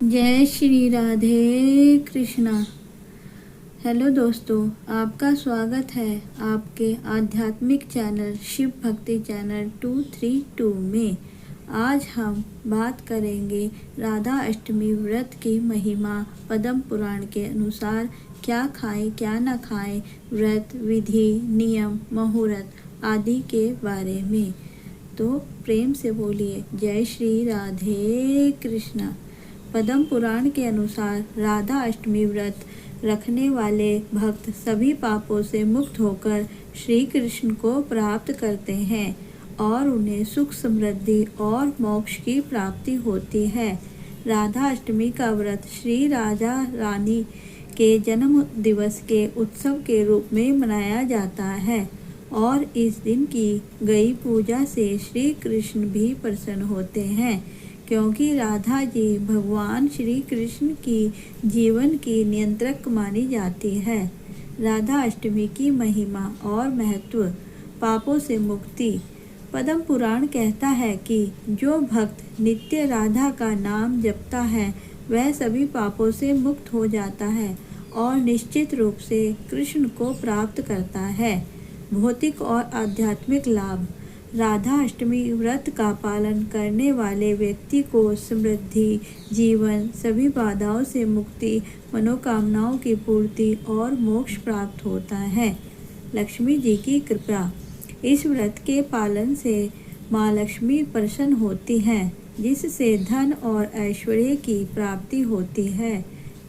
जय श्री राधे कृष्णा। हेलो दोस्तों, आपका स्वागत है आपके आध्यात्मिक चैनल शिव भक्ति चैनल 232 में। आज हम बात करेंगे राधा अष्टमी व्रत की महिमा। पद्म पुराण के अनुसार क्या खाएं क्या न खाएं, व्रत विधि नियम मुहूर्त आदि के बारे में। तो प्रेम से बोलिए जय श्री राधे कृष्णा। पद्म पुराण के अनुसार राधा अष्टमी व्रत रखने वाले भक्त सभी पापों से मुक्त होकर श्री कृष्ण को प्राप्त करते हैं और उन्हें सुख समृद्धि और मोक्ष की प्राप्ति होती है। राधा अष्टमी का व्रत श्री राजा रानी के जन्म दिवस के उत्सव के रूप में मनाया जाता है और इस दिन की गई पूजा से श्री कृष्ण भी प्रसन्न होते हैं, क्योंकि राधा जी भगवान श्री कृष्ण की जीवन की नियंत्रक मानी जाती है। राधा अष्टमी की महिमा और महत्व। पापों से मुक्ति। पद्म पुराण कहता है कि जो भक्त नित्य राधा का नाम जपता है वह सभी पापों से मुक्त हो जाता है और निश्चित रूप से कृष्ण को प्राप्त करता है। भौतिक और आध्यात्मिक लाभ। राधा अष्टमी व्रत का पालन करने वाले व्यक्ति को समृद्धि, जीवन, सभी बाधाओं से मुक्ति, मनोकामनाओं की पूर्ति और मोक्ष प्राप्त होता है। लक्ष्मी जी की कृपा। इस व्रत के पालन से माँ लक्ष्मी प्रसन्न होती हैं, जिससे धन और ऐश्वर्य की प्राप्ति होती है।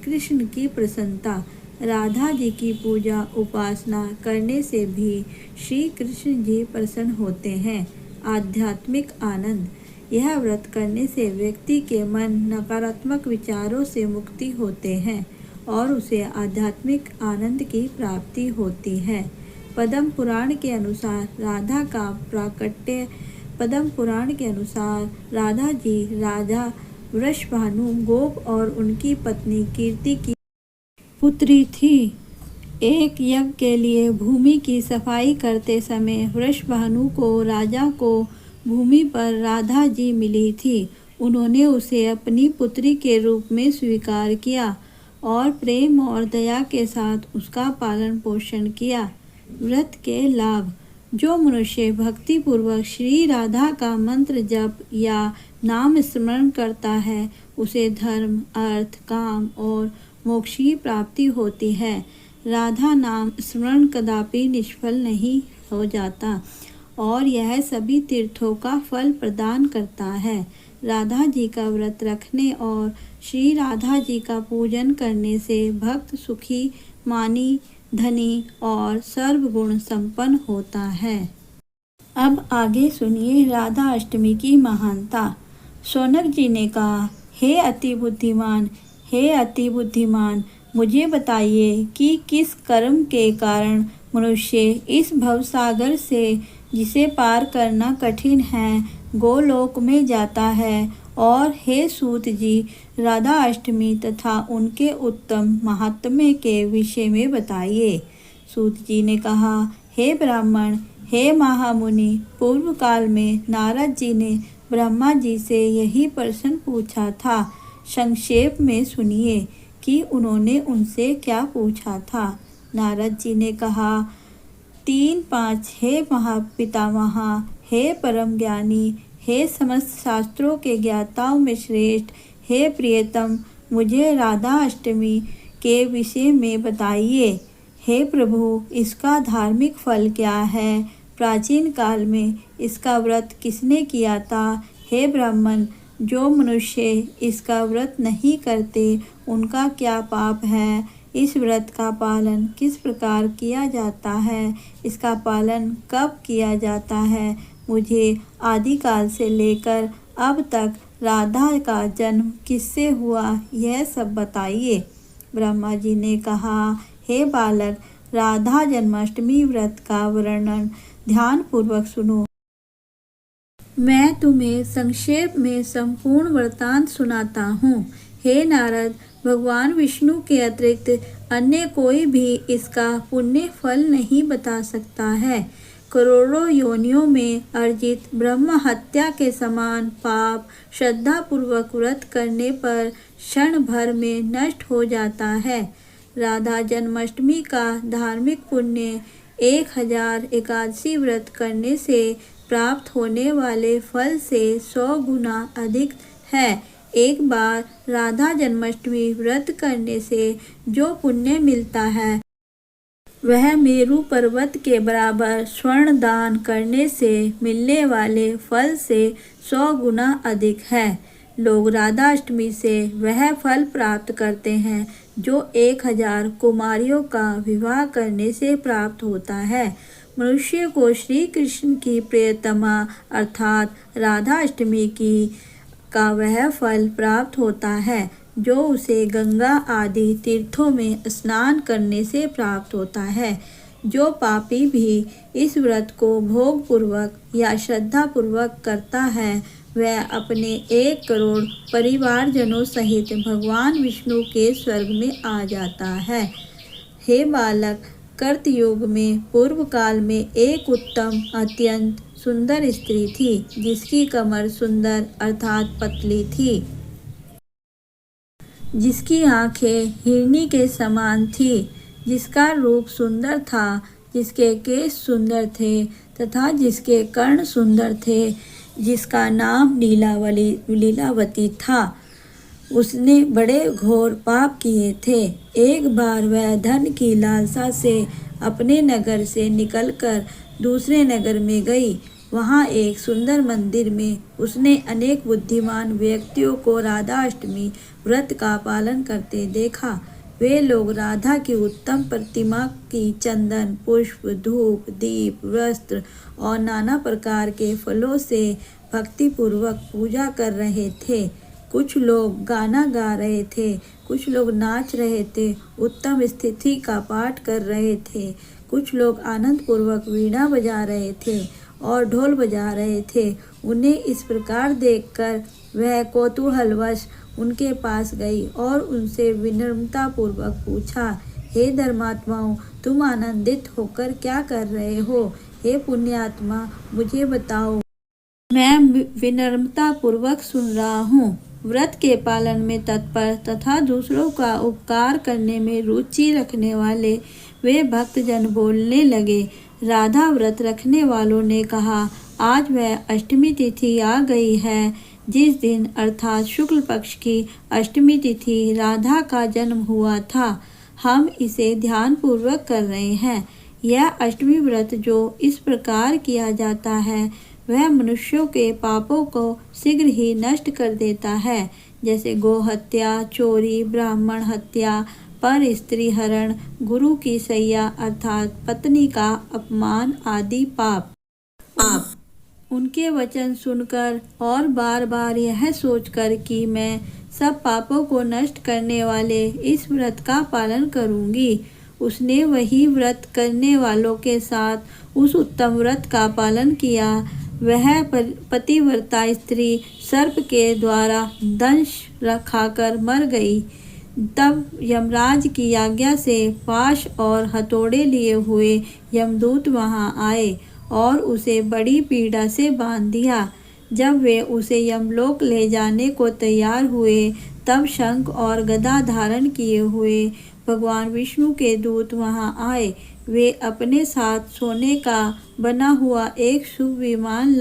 कृष्ण की प्रसन्नता। राधा जी की पूजा उपासना करने से भी श्री कृष्ण जी प्रसन्न होते हैं। आध्यात्मिक आनंद। यह व्रत करने से व्यक्ति के मन नकारात्मक विचारों से मुक्ति होते हैं और उसे आध्यात्मिक आनंद की प्राप्ति होती है। पद्म पुराण के अनुसार राधा का प्राकट्य। पद्म पुराण के अनुसार राधा जी राजा वृषभानु गोप और उनकी पत्नी कीर्ति की पुत्री थी। एक यज्ञ के लिए भूमि की सफाई करते समय वृषभानु को राजा को भूमि पर राधा जी मिली थी। उन्होंने उसे अपनी पुत्री के रूप में स्वीकार किया और प्रेम और दया के साथ उसका पालन पोषण किया। व्रत के लाभ। जो मनुष्य भक्ति पूर्वक श्री राधा का मंत्र जप या नाम स्मरण करता है उसे धर्म, अर्थ, काम और मोक्ष की प्राप्ति होती है। राधा नाम स्मरण कदापि निष्फल नहीं हो जाता और यह सभी तीर्थों का फल प्रदान करता है। राधा जी का व्रत रखने और श्री राधा जी का पूजन करने से भक्त सुखी, मानी, धनी और सर्वगुण संपन्न होता है। अब आगे सुनिए राधा अष्टमी की महानता। शौनक जी ने कहा, हे अति बुद्धिमान, हे अति बुद्धिमान, मुझे बताइए कि किस कर्म के कारण मनुष्य इस भवसागर से, जिसे पार करना कठिन है, गोलोक में जाता है। और हे सूत जी, राधा अष्टमी तथा उनके उत्तम महात्म्य के विषय में बताइए। सूत जी ने कहा, हे ब्राह्मण, हे महामुनि, पूर्व काल में नारद जी ने ब्रह्मा जी से यही प्रश्न पूछा था। संक्षेप में सुनिए कि उन्होंने उनसे क्या पूछा था। नारद जी ने कहा, 3-5 हे महापितामह, हे परम ज्ञानी, हे समस्त शास्त्रों के ज्ञाताओं में श्रेष्ठ, हे प्रियतम, मुझे राधा अष्टमी के विषय में बताइए। हे प्रभु, इसका धार्मिक फल क्या है? प्राचीन काल में इसका व्रत किसने किया था? हे ब्राह्मण, जो मनुष्य इसका व्रत नहीं करते उनका क्या पाप है? इस व्रत का पालन किस प्रकार किया जाता है? इसका पालन कब किया जाता है? मुझे आदिकाल से लेकर अब तक राधा का जन्म किससे हुआ, यह सब बताइए। ब्रह्मा जी ने कहा, हे बालक, राधा जन्माष्टमी व्रत का वर्णन ध्यानपूर्वक सुनो। मैं तुम्हें संक्षेप में संपूर्ण वृत्तांत सुनाता हूँ। हे नारद, भगवान विष्णु के अतिरिक्त अन्य कोई भी इसका पुण्य फल नहीं बता सकता है, करोड़ों योनियों में अर्जित ब्रह्म हत्या के समान पाप श्रद्धापूर्वक व्रत करने पर क्षण भर में नष्ट हो जाता है। राधा जन्माष्टमी का धार्मिक पुण्य 1000 एकादशी व्रत करने से प्राप्त होने वाले फल से 100 गुना अधिक है। एक बार राधा जन्माष्टमी व्रत करने से जो पुण्य मिलता है वह मेरू पर्वत के बराबर स्वर्ण दान करने से मिलने वाले फल से 100 गुना अधिक है। लोग राधाष्टमी से वह फल प्राप्त करते हैं जो 1000 कुमारियों का विवाह करने से प्राप्त होता है। मनुष्य को श्री कृष्ण की प्रियतमा अर्थात राधाष्टमी का वह फल प्राप्त होता है जो उसे गंगा आदि तीर्थों में स्नान करने से प्राप्त होता है। जो पापी भी इस व्रत को भोग पूर्वक या श्रद्धा पूर्वक करता है वह अपने 1 करोड़ परिवारजनों सहित भगवान विष्णु के स्वर्ग में आ जाता है। हे बालक, कर्तयुग में पूर्व काल में एक उत्तम अत्यंत सुंदर स्त्री थी जिसकी कमर सुंदर अर्थात पतली थी, जिसकी आंखें हिरनी के समान थी, जिसका रूप सुंदर था, जिसके केश सुंदर थे तथा जिसके कर्ण सुंदर थे, जिसका नाम लीलावती था। उसने बड़े घोर पाप किए थे। एक बार वह धन की लालसा से अपने नगर से निकलकर दूसरे नगर में गई। वहाँ एक सुंदर मंदिर में उसने अनेक बुद्धिमान व्यक्तियों को राधाष्टमी व्रत का पालन करते देखा। वे लोग राधा की उत्तम प्रतिमा की चंदन, पुष्प, धूप, दीप, वस्त्र और नाना प्रकार के फलों से भक्तिपूर्वक पूजा कर रहे थे। कुछ लोग गाना गा रहे थे, कुछ लोग नाच रहे थे, उत्तम स्थिति का पाठ कर रहे थे, कुछ लोग आनंद पूर्वक वीणा बजा रहे थे और ढोल बजा रहे थे। उन्हें इस प्रकार देखकर वह कौतूहलवश उनके पास गई और उनसे विनम्रता पूर्वक पूछा, हे धर्मात्माओं, तुम आनंदित होकर क्या कर रहे हो? हे पुण्यात्मा, मुझे बताओ, मैं विनम्रता पूर्वक सुन रहा हूँ। व्रत के पालन में तत्पर तथा दूसरों का उपकार करने में रुचि रखने वाले वे भक्तजन बोलने लगे। राधा व्रत रखने वालों ने कहा, आज वह अष्टमी तिथि आ गई है जिस दिन अर्थात शुक्ल पक्ष की अष्टमी तिथि राधा का जन्म हुआ था। हम इसे ध्यान पूर्वक कर रहे हैं। यह अष्टमी व्रत जो इस प्रकार किया जाता है वह मनुष्यों के पापों को शीघ्र ही नष्ट कर देता है, जैसे गोहत्या, चोरी, ब्राह्मण हत्या, पर स्त्री हरण, गुरु की सैया अर्थात पत्नी का अपमान आदि पाप। उनके वचन सुनकर और बार बार यह सोचकर कि मैं सब पापों को नष्ट करने वाले इस व्रत का पालन करूंगी, उसने वही व्रत करने वालों के साथ उस उत्तम व्रत का पालन किया। वह पतिव्रता स्त्री सर्प के द्वारा दंश खाकर मर गई। तब यमराज की आज्ञा से पाश और हथौड़े लिए हुए यमदूत वहां आए और उसे बड़ी पीड़ा से बांध दिया। जब वे उसे यमलोक ले जाने को तैयार हुए तब शंख और गदा धारण किए हुए भगवान विष्णु के दूत वहां आए। वे अपने साथ सोने का बना हुआ एक शुभ विमान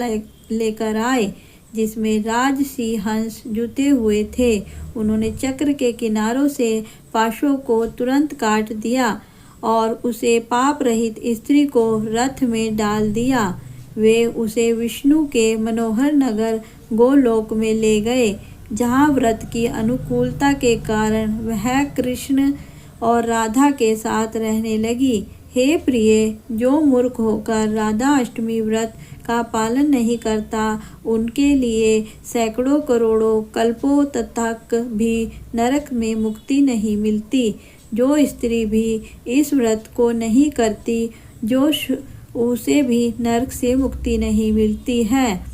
लेकर आए जिसमें राजसी हंस जुते हुए थे। उन्होंने चक्र के किनारों से पाशों को तुरंत काट दिया और उसे पाप रहित स्त्री को रथ में डाल दिया। वे उसे विष्णु के मनोहर नगर गोलोक में ले गए, जहाँ व्रत की अनुकूलता के कारण वह कृष्ण और राधा के साथ रहने लगी। हे प्रिय, जो मूर्ख होकर राधा अष्टमी व्रत का पालन नहीं करता उनके लिए सैकड़ों करोड़ों कल्पों तक भी नरक में मुक्ति नहीं मिलती। जो स्त्री भी इस व्रत को नहीं करती उसे भी नरक से मुक्ति नहीं मिलती है।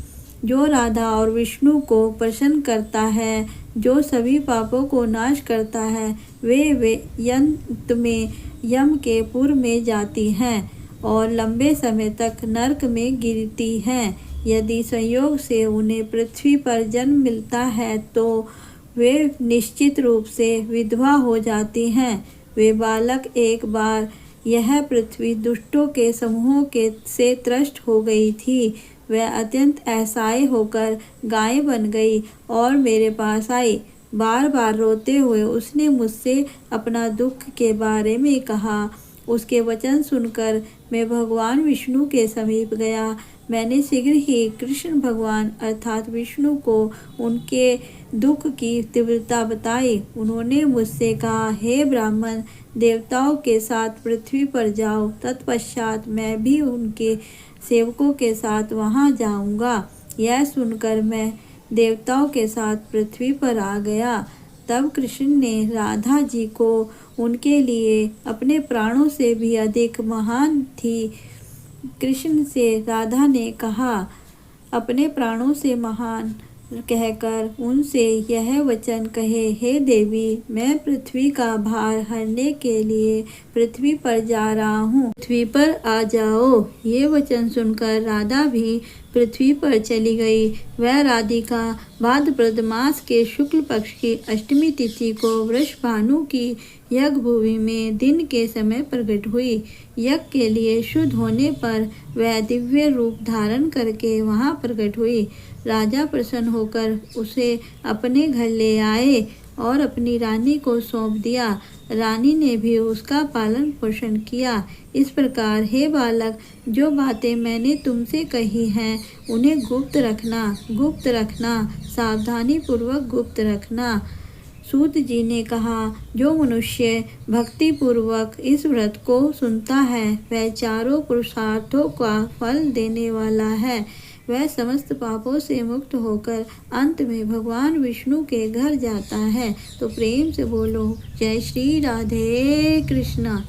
जो राधा और विष्णु को प्रसन्न करता है, जो सभी पापों को नाश करता है, वे अंत में यम के पुर में जाती हैं और लंबे समय तक नरक में गिरती हैं। यदि संयोग से उन्हें पृथ्वी पर जन्म मिलता है तो वे निश्चित रूप से विधवा हो जाती हैं। वे बालक एक बार यह पृथ्वी दुष्टों के समूहों के से त्रस्त हो गई थी। वह अत्यंत असहाय होकर गाय बन गई और मेरे पास आई। बार बार रोते हुए उसने मुझसे अपना दुख के बारे में कहा। उसके वचन सुनकर मैं भगवान विष्णु के समीप गया। मैंने शीघ्र ही कृष्ण भगवान अर्थात विष्णु को उनके दुख की तीव्रता बताई। उन्होंने मुझसे कहा, हे ब्राह्मण, देवताओं के साथ पृथ्वी पर जाओ, तत्पश्चात मैं भी उनके सेवकों के साथ वहां जाऊंगा। यह सुनकर मैं देवताओं के साथ पृथ्वी पर आ गया। तब कृष्ण ने राधा जी को उनके लिए अपने प्राणों से भी अधिक महान थी। कृष्ण से राधा ने कहा, अपने प्राणों से महान कहकर उनसे यह वचन कहे, हे देवी, मैं पृथ्वी का भार हरने के लिए पृथ्वी पर जा रहा हूँ, पृथ्वी पर आ जाओ। ये वचन सुनकर राधा भी पृथ्वी पर चली गई। वह राधिका भाद्रपद मास के शुक्ल पक्ष की अष्टमी तिथि को वृषभानु की यज्ञ भूमि में दिन के समय प्रकट हुई। यज्ञ के लिए शुद्ध होने पर वह दिव्य रूप धारण करके वहां प्रकट हुई। राजा प्रसन्न होकर उसे अपने घर ले आए और अपनी रानी को सौंप दिया। रानी ने भी उसका पालन पोषण किया। इस प्रकार हे बालक, जो बातें मैंने तुमसे कही हैं उन्हें गुप्त रखना, सावधानी पूर्वक गुप्त रखना। सूत जी ने कहा, जो मनुष्य भक्ति पूर्वक इस व्रत को सुनता है वह चारों पुरुषार्थों का फल देने वाला है। वह समस्त पापों से मुक्त होकर अंत में भगवान विष्णु के घर जाता है। तो प्रेम से बोलो, जय श्री राधे कृष्णा।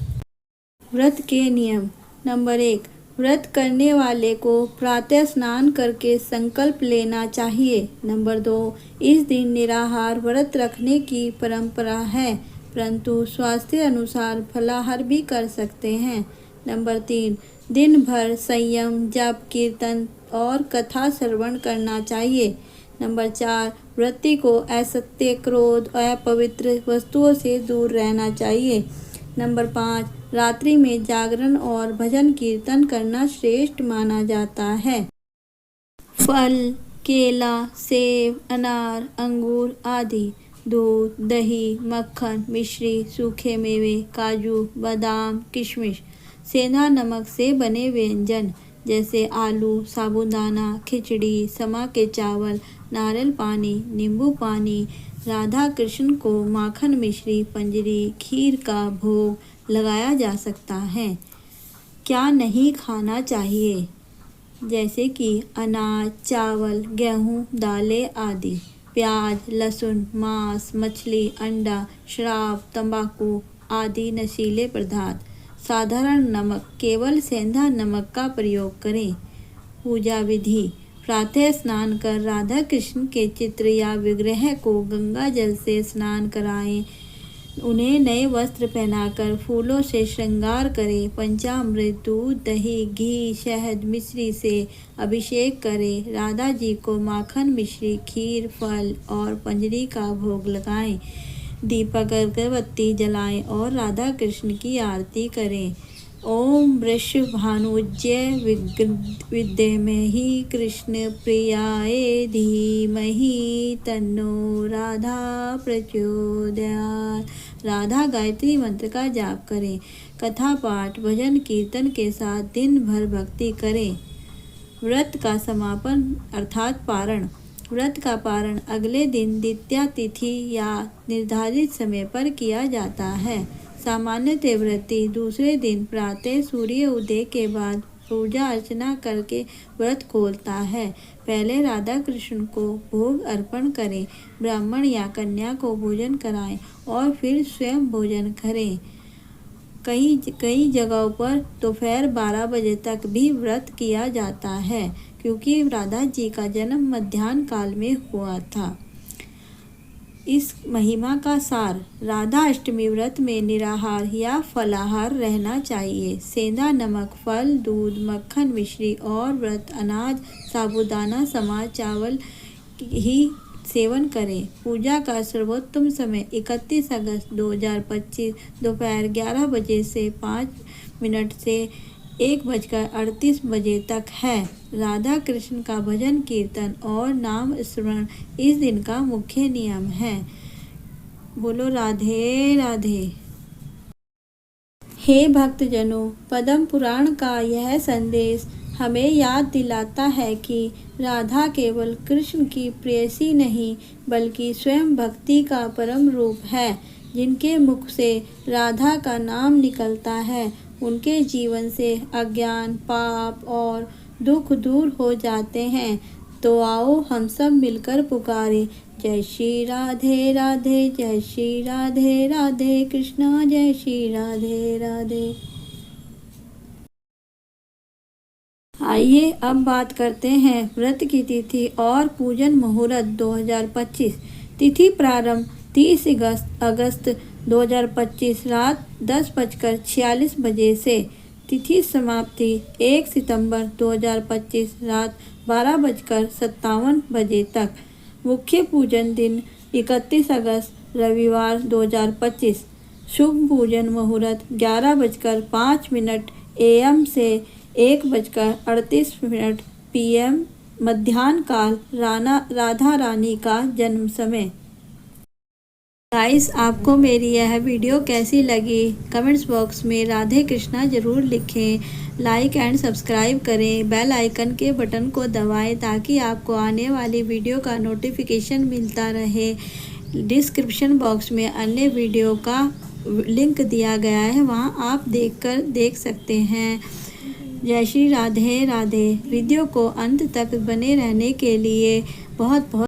व्रत के नियम। नंबर 1, व्रत करने वाले को प्रातः स्नान करके संकल्प लेना चाहिए। नंबर 2, इस दिन निराहार व्रत रखने की परंपरा है, परंतु स्वास्थ्य अनुसार फलाहार भी कर सकते हैं। नंबर 3, दिन भर संयम, जप, कीर्तन और कथा श्रवण करना चाहिए। नंबर 4, व्रती को असत्य, क्रोध, अपवित्र वस्तुओं से दूर रहना चाहिए। नंबर 5, रात्रि में जागरण और भजन कीर्तन करना श्रेष्ठ माना जाता है। फल, केला, सेब, अनार, अंगूर आदि, दूध, दही, मक्खन, मिश्री, सूखे मेवे, काजू, बादाम, किशमिश, सेंधा नमक से बने व्यंजन जैसे आलू, साबूदाना, खिचड़ी, समा के चावल, नारियल पानी, नींबू पानी, राधा कृष्ण को माखन, मिश्री, पंजरी, खीर का भोग लगाया जा सकता है। क्या नहीं खाना चाहिए, जैसे कि अनाज, चावल, गेहूँ, दालें आदि, प्याज, लहसुन, मांस, मछली, अंडा, शराब, तंबाकू आदि नशीले पदार्थ। साधारण नमक, केवल सेंधा नमक का प्रयोग करें। पूजा विधि। प्रातः स्नान कर राधा कृष्ण के चित्र या विग्रह को गंगा जल से स्नान कराएं। उन्हें नए वस्त्र पहनाकर फूलों से श्रृंगार करें। पंचामृत, दूध, दही, घी, शहद, मिश्री से अभिषेक करें। राधा जी को माखन, मिश्री, खीर, फल और पंजरी का भोग लगाएं। दीपक, अगरबत्ती जलाएं और राधा कृष्ण की आरती करें। ओम वृषभानुज्य विद्महे कृष्ण प्रियाय धीमहि तन्नो राधा प्रचोदयात्। राधा गायत्री मंत्र का जाप करें। कथा पाठ, भजन कीर्तन के साथ दिन भर भक्ति करें। व्रत का समापन अर्थात पारण। व्रत का पारण अगले दिन द्वितीया तिथि या निर्धारित समय पर किया जाता है। सामान्यतः व्रती दूसरे दिन प्रातः सूर्य उदय के बाद पूजा अर्चना करके व्रत खोलता है। पहले राधा कृष्ण को भोग अर्पण करें, ब्राह्मण या कन्या को भोजन कराएं और फिर स्वयं भोजन करें। कई जगहों पर दोपहर 12 बजे तक भी व्रत किया जाता है, क्योंकि राधा जी का जन्म मध्याह्न काल में हुआ था। इस महिमा का सार। राधा अष्टमी व्रत में निराहार या फलाहार रहना चाहिए। सेंधा नमक, फल, दूध, मक्खन, मिश्री और व्रत अनाज साबूदाना समा चावल ही सेवन करें। पूजा का सर्वोत्तम समय 31 अगस्त 2025 दोपहर 11 बजे से 5 मिनट से 1:38 तक है। राधा कृष्ण का भजन कीर्तन और नाम स्मरण इस दिन का मुख्य नियम है। बोलो राधे राधे। हे भक्तजनों, पद्म पुराण का यह संदेश हमें याद दिलाता है कि राधा केवल कृष्ण की प्रेयसी नहीं बल्कि स्वयं भक्ति का परम रूप है। जिनके मुख से राधा का नाम निकलता है उनके जीवन से अज्ञान, पाप और दुख दूर हो जाते हैं। तो आओ हम सब मिलकर पुकारें, जय श्री राधे राधे, जय श्री राधे राधे कृष्णा, जय श्री राधे राधे। आइए अब बात करते हैं व्रत की तिथि और पूजन मुहूर्त 2025। तिथि प्रारंभ 30 अगस्त 2025 रात 10:46 से। तिथि समाप्ति 1 सितंबर 2025 रात 12:57 तक। मुख्य पूजन दिन 31 अगस्त रविवार 2025। शुभ पूजन मुहूर्त 11:05 AM से 1:38 PM। मध्याह्न काल राधा रानी का जन्म समय। गाइस, आपको मेरी यह वीडियो कैसी लगी कमेंट्स बॉक्स में राधे कृष्णा ज़रूर लिखें। लाइक एंड सब्सक्राइब करें। बेल आइकन के बटन को दबाएं ताकि आपको आने वाली वीडियो का नोटिफिकेशन मिलता रहे। डिस्क्रिप्शन बॉक्स में अन्य वीडियो का लिंक दिया गया है, वहां आप देख सकते हैं। जय श्री राधे राधे। वीडियो को अंत तक बने रहने के लिए बहुत बहुत